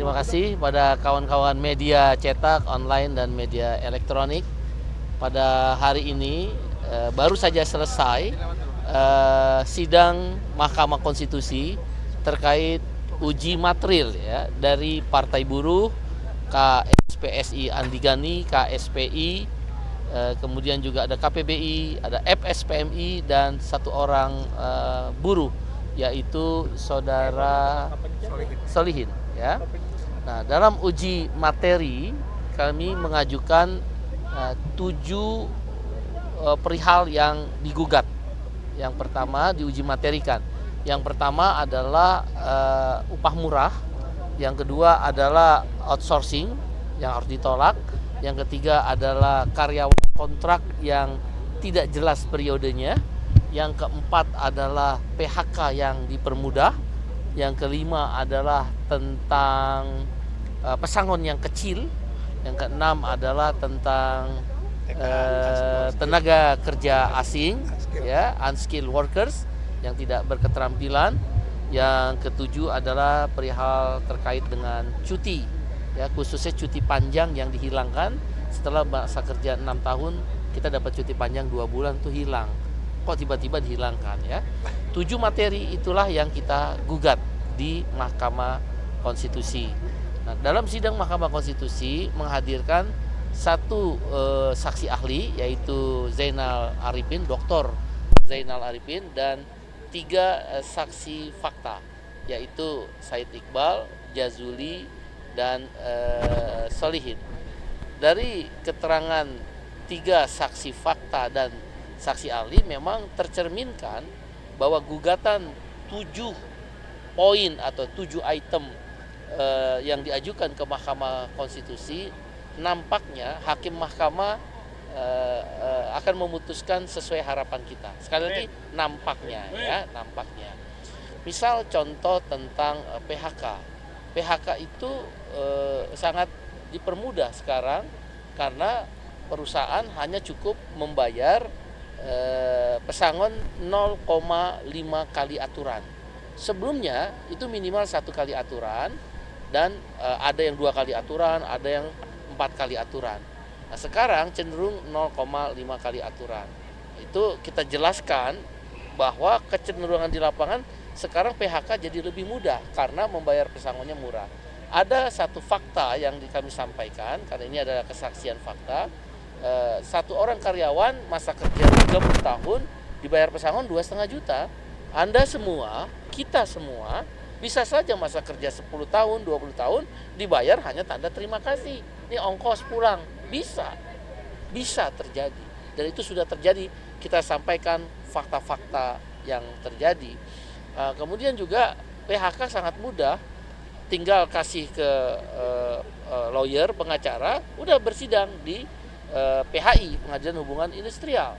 Terima kasih pada kawan-kawan media cetak, online, dan media elektronik. Pada hari ini baru saja selesai sidang Mahkamah Konstitusi terkait uji materil ya dari Partai Buruh, KSPSI Andi Gani, KSPI, kemudian juga ada KPBI, ada FSPMI, dan satu orang buruh yaitu saudara Solihin ya. Nah, dalam uji materi kami mengajukan 7 perihal yang digugat. Yang pertama diuji materikan. Yang pertama adalah upah murah. Yang kedua adalah outsourcing yang harus ditolak. Yang ketiga adalah karyawan kontrak yang tidak jelas periodenya. Yang keempat adalah PHK yang dipermudah. Yang kelima adalah tentang pesangon yang kecil. Yang keenam adalah tentang tenaga kerja asing, ya, unskilled workers yang tidak berketerampilan. Yang ketujuh adalah perihal terkait dengan cuti, ya, khususnya cuti panjang yang dihilangkan setelah masa kerja 6 tahun kita dapat cuti panjang 2 bulan itu hilang. Kok tiba-tiba dihilangkan ya? 7 materi itulah yang kita gugat di Mahkamah Konstitusi. Nah, dalam sidang Mahkamah Konstitusi menghadirkan satu saksi ahli yaitu Zainal Arifin, Dr. Zainal Arifin, dan 3 saksi fakta yaitu Said Iqbal, Jazuli, dan Solihin. Dari keterangan 3 saksi fakta dan saksi ahli memang tercerminkan bahwa gugatan 7 poin atau 7 item yang diajukan ke Mahkamah Konstitusi, nampaknya hakim mahkamah akan memutuskan sesuai harapan kita. Sekali lagi nampaknya ya, nampaknya. Misal contoh tentang PHK. PHK itu sangat dipermudah sekarang karena perusahaan hanya cukup membayar pesangon 0,5 kali aturan. Sebelumnya itu minimal 1 kali aturan, dan ada yang 2 kali aturan, ada yang 4 kali aturan. Nah, sekarang cenderung 0,5 kali aturan. Itu kita jelaskan bahwa kecenderungan di lapangan sekarang PHK jadi lebih mudah karena membayar pesangonnya murah. Ada satu fakta yang kami sampaikan, karena ini adalah kesaksian fakta. Satu orang karyawan masa kerja 30 tahun dibayar pesangon 2,5 juta. Anda semua, kita semua bisa saja masa kerja 10 tahun, 20 tahun dibayar hanya tanda terima kasih. Ini ongkos pulang. Bisa terjadi. Dan itu sudah terjadi. Kita sampaikan fakta-fakta yang terjadi. Kemudian juga PHK sangat mudah. Tinggal kasih ke lawyer, pengacara, udah bersidang di PHI, Pengadilan Hubungan Industrial.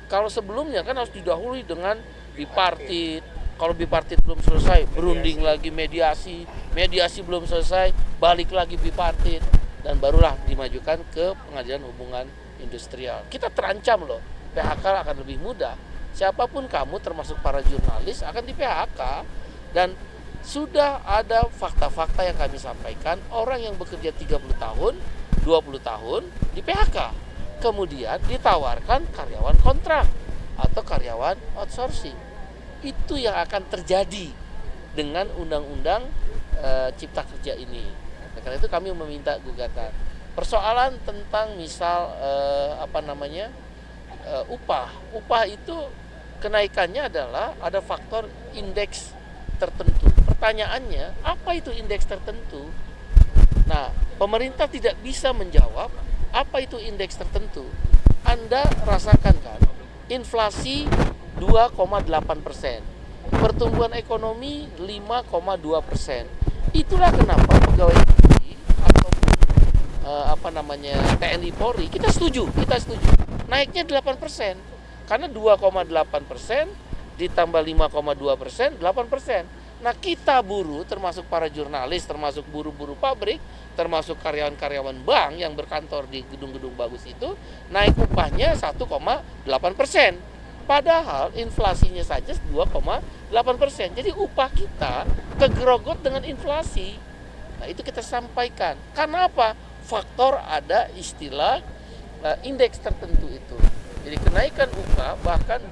Kalau sebelumnya kan harus didahului dengan bipartit. Kalau bipartit belum selesai, berunding lagi mediasi belum selesai, balik lagi bipartit, dan barulah dimajukan ke Pengadilan Hubungan Industrial. Kita terancam loh, PHK akan lebih mudah. Siapapun kamu, termasuk para jurnalis, akan di PHK. Dan sudah ada fakta-fakta yang kami sampaikan, orang yang bekerja 30 tahun, 20 tahun di PHK, kemudian ditawarkan karyawan kontrak atau karyawan outsourcing. Itu yang akan terjadi dengan undang-undang Cipta Kerja ini. Karena itu kami meminta gugatan. Persoalan tentang misal upah itu kenaikannya adalah ada faktor indeks tertentu. Pertanyaannya, apa itu indeks tertentu? Nah, pemerintah tidak bisa menjawab apa itu indeks tertentu. Anda rasakan kan, inflasi 2,8%, pertumbuhan ekonomi 5,2%. Itulah kenapa pegawai negeri ataupun TNI Polri kita setuju naiknya 8%, karena 2,8% ditambah 5,2%, 8%. Nah, kita buruh, termasuk para jurnalis, termasuk buruh-buruh pabrik, termasuk karyawan-karyawan bank yang berkantor di gedung-gedung bagus itu, naik upahnya 1,8%. Padahal inflasinya saja 2,8%. Jadi upah kita kegerogot dengan inflasi. Nah, itu kita sampaikan. Karena apa? Faktor ada istilah indeks tertentu itu. Jadi kenaikan upah bahkan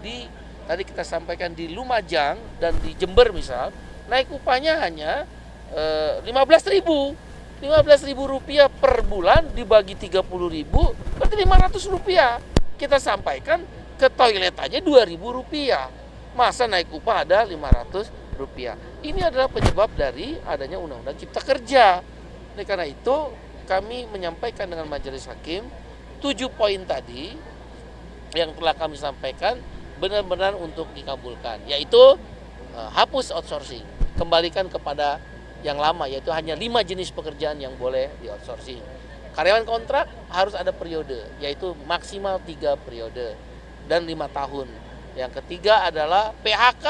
tadi kita sampaikan di Lumajang dan di Jember misal, naik upahnya hanya 15.000. 15.000 rupiah per bulan dibagi 30.000 berarti 500 rupiah. Kita sampaikan ke toilet aja 2.000 rupiah. Masa naik upah ada 500 rupiah. Ini adalah penyebab dari adanya Undang-Undang Cipta Kerja. Oleh karena itu kami menyampaikan dengan Majelis Hakim 7 poin tadi yang telah kami sampaikan benar-benar untuk dikabulkan, yaitu hapus outsourcing, kembalikan kepada yang lama, yaitu hanya 5 jenis pekerjaan yang boleh di outsourcing. Karyawan kontrak harus ada periode, yaitu maksimal 3 periode dan 5 tahun. Yang ketiga adalah PHK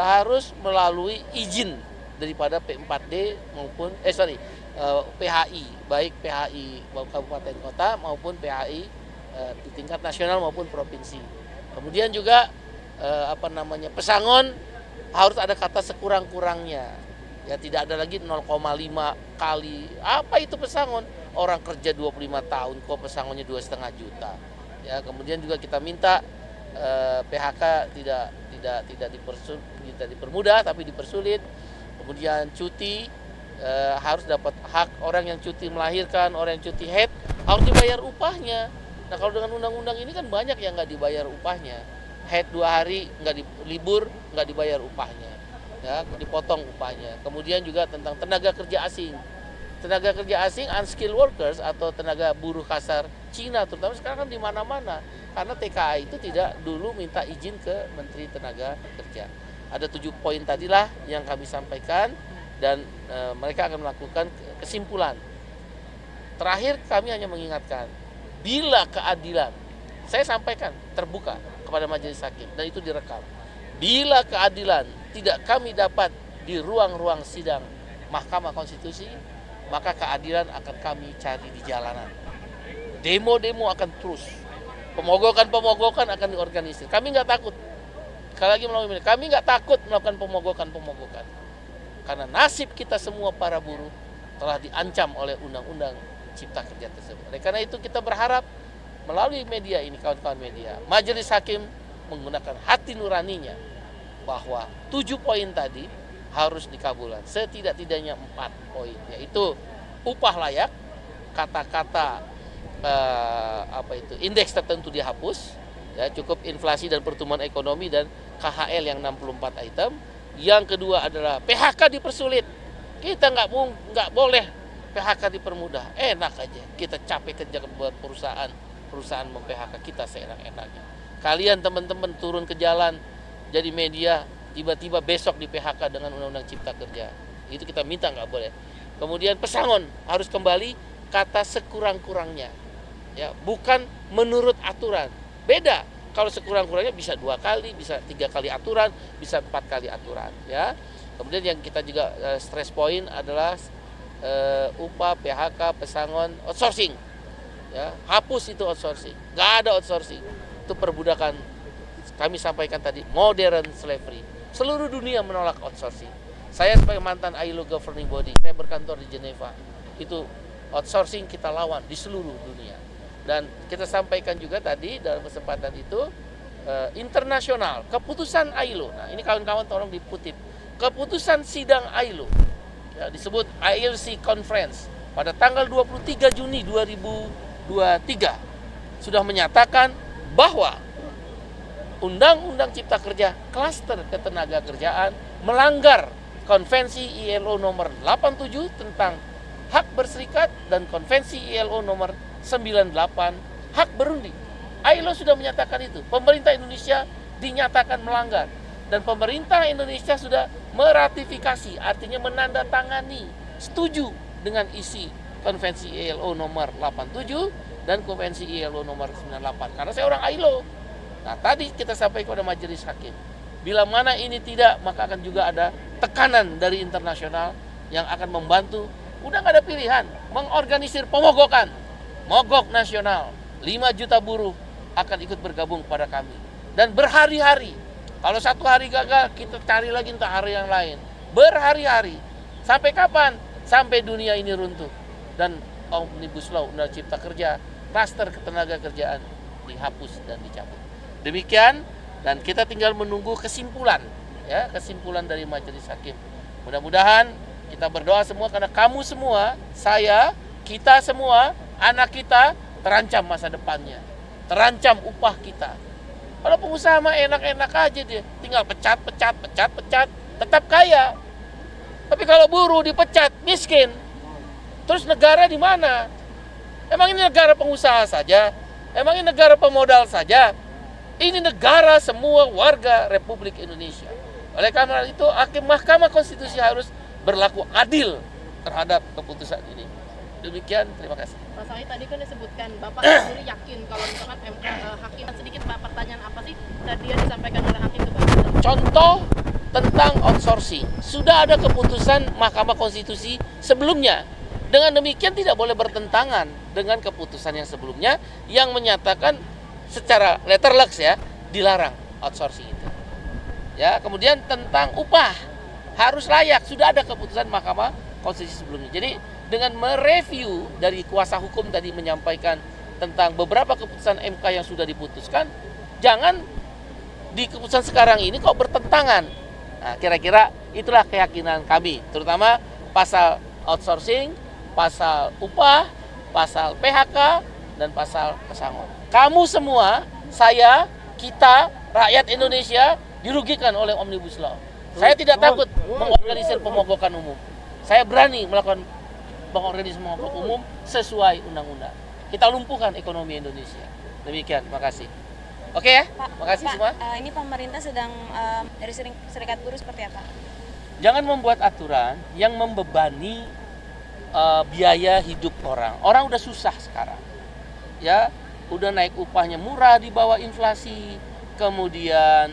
harus melalui izin daripada P4D maupun PHI, baik PHI kabupaten kota maupun PHI di tingkat nasional maupun provinsi. Kemudian juga pesangon harus ada kata sekurang-kurangnya. Ya, tidak ada lagi 0,5 kali. Apa itu pesangon? Orang kerja 25 tahun kok pesangonnya 2,5 juta. Ya, kemudian juga kita minta PHK tidak dipermudah tapi dipersulit. Kemudian cuti harus dapat hak, orang yang cuti melahirkan, orang yang cuti haid harus dibayar upahnya. Nah, kalau dengan undang-undang ini kan banyak yang nggak dibayar upahnya. Haid 2 hari libur nggak dibayar upahnya. Ya, dipotong upahnya. Kemudian juga tentang tenaga kerja asing. Tenaga kerja asing, unskilled workers atau tenaga buruh kasar Cina terutama sekarang kan di mana-mana. Karena TKA itu tidak dulu minta izin ke Menteri Tenaga Kerja. Ada 7 poin tadilah yang kami sampaikan dan mereka akan melakukan kesimpulan. Terakhir kami hanya mengingatkan, bila keadilan, saya sampaikan terbuka kepada Majelis Hakim dan itu direkam. Bila keadilan tidak kami dapat di ruang-ruang sidang Mahkamah Konstitusi, maka keadilan akan kami cari di jalanan. Demo-demo akan terus. Pemogokan akan diorganisir. Kami nggak takut. Sekali lagi melalui kami nggak takut melakukan pemogokan. Karena nasib kita semua para buruh telah diancam oleh Undang-Undang Cipta Kerja tersebut. Oleh karena itu kita berharap melalui media ini, kawan-kawan media, Majelis Hakim menggunakan hati nuraninya bahwa 7 poin tadi harus dikabulkan. Setidak-tidaknya 4 poin, yaitu upah layak, kata-kata indeks tertentu dihapus, ya, cukup inflasi dan pertumbuhan ekonomi dan KHL yang 64 item. Yang kedua adalah PHK dipersulit. Kita nggak boleh PHK dipermudah. Enak aja kita capek kerja buat perusahaan mem-PHK kita seenak-enaknya. Kalian teman-teman turun ke jalan jadi media, tiba-tiba besok di PHK dengan Undang-Undang Cipta Kerja. Itu kita minta nggak boleh. Kemudian pesangon harus kembali kata sekurang-kurangnya. Ya, bukan menurut aturan. Beda. Kalau sekurang-kurangnya bisa 2 kali, bisa 3 kali aturan, bisa 4 kali aturan. Ya. Kemudian yang kita juga stress point adalah upah, PHK, pesangon, outsourcing. Ya, hapus itu outsourcing. Nggak ada outsourcing. Itu perbudakan. Kami sampaikan tadi, modern slavery. Seluruh dunia menolak outsourcing. Saya sebagai mantan ILO governing body, saya berkantor di Geneva. Itu outsourcing kita lawan di seluruh dunia. Dan kita sampaikan juga tadi dalam kesempatan itu internasional, keputusan ILO. Nah, ini kawan-kawan tolong dikutip. Keputusan sidang ILO, ya, disebut ILC Conference pada tanggal 23 Juni 2023 sudah menyatakan bahwa Undang-Undang Cipta Kerja klaster ketenaga kerjaan melanggar Konvensi ILO nomor 87 tentang hak berserikat dan Konvensi ILO nomor 98 hak berunding. ILO sudah menyatakan itu. Pemerintah Indonesia dinyatakan melanggar dan pemerintah Indonesia sudah meratifikasi, artinya menandatangani, setuju dengan isi Konvensi ILO nomor 87 dan Konvensi ILO nomor 98. Karena saya orang ILO. Nah, tadi kita sampaikan kepada Majelis Hakim, bila mana ini tidak, maka akan juga ada tekanan dari internasional yang akan membantu. Udah nggak ada pilihan, mengorganisir pemogokan, mogok nasional, 5 juta buruh akan ikut bergabung pada kami. Dan berhari-hari, kalau 1 hari gagal, kita cari lagi entah hari yang lain. Berhari-hari, sampai kapan? sampai dunia ini runtuh. Dan Omnibus Law, Undang Cipta Kerja, Klaster Ketenaga Kerjaan dihapus dan dicabut. Demikian, dan kita tinggal menunggu kesimpulan, ya, kesimpulan dari majelis hakim. Mudah-mudahan kita berdoa semua karena kamu semua, saya, kita semua, anak kita terancam masa depannya, terancam upah kita. Kalau pengusaha mah enak-enak aja dia, tinggal pecat, tetap kaya. Tapi kalau buruh dipecat, miskin. Terus negara di mana? Emang ini negara pengusaha saja? Emang ini negara pemodal saja? Ini negara semua warga Republik Indonesia. Oleh karena itu, hakim Mahkamah Konstitusi harus berlaku adil terhadap keputusan ini. Demikian, terima kasih. Pak Said tadi kan disebutkan, Bapak sendiri yakin kalau misalkan MK hakim, sedikit Pak, pertanyaan apa sih tadi yang disampaikan oleh hakim itu Pak? Contoh tentang outsourcing. Sudah ada keputusan Mahkamah Konstitusi sebelumnya. Dengan demikian tidak boleh bertentangan dengan keputusan yang sebelumnya yang menyatakan secara letterless ya, dilarang outsourcing itu. Ya, kemudian tentang upah harus layak, sudah ada keputusan Mahkamah Konstitusi sebelumnya. Jadi dengan mereview dari kuasa hukum tadi menyampaikan tentang beberapa keputusan MK yang sudah diputuskan, jangan di keputusan sekarang ini kok bertentangan. Nah, kira-kira itulah keyakinan kami, terutama pasal outsourcing, pasal upah, pasal PHK, dan pasal pesangon. Kamu semua, saya, kita, rakyat Indonesia dirugikan oleh Omnibus Law. Saya tidak takut mengorganisir pemogokan umum. Saya berani melakukan mengorganisir pemogokan umum sesuai undang-undang. Kita lumpuhkan ekonomi Indonesia. Demikian, terima kasih. Oke ya, terima kasih semua. Ini pemerintah sedang dari Serikat Buruh seperti apa? Jangan membuat aturan yang membebani biaya hidup orang. Orang udah susah sekarang. Ya, udah naik upahnya murah di bawah inflasi. Kemudian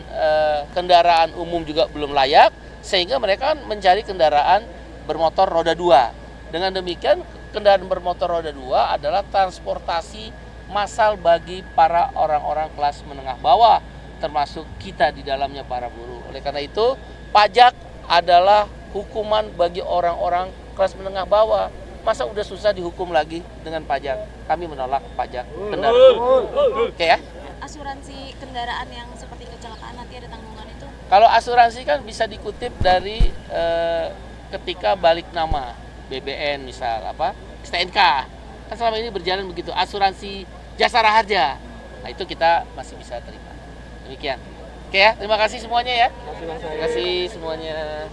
kendaraan umum juga belum layak, sehingga mereka mencari kendaraan bermotor roda 2. Dengan demikian, kendaraan bermotor roda 2 adalah transportasi massal bagi para orang-orang kelas menengah bawah, termasuk kita di dalamnya para buruh. Oleh karena itu, pajak adalah hukuman bagi orang-orang kelas menengah bawah. Masa udah susah dihukum lagi dengan pajak? Kami menolak pajak kendaraan. Oke ya? Asuransi kendaraan yang seperti kecelakaan nanti ada tanggungan itu? Kalau asuransi kan bisa dikutip dari ketika balik nama BBN misal apa STNK. Kan selama ini berjalan begitu. Asuransi jasa raharja. Nah, itu kita masih bisa terima. Demikian. Oke ya, terima kasih semuanya ya. Terima kasih semuanya.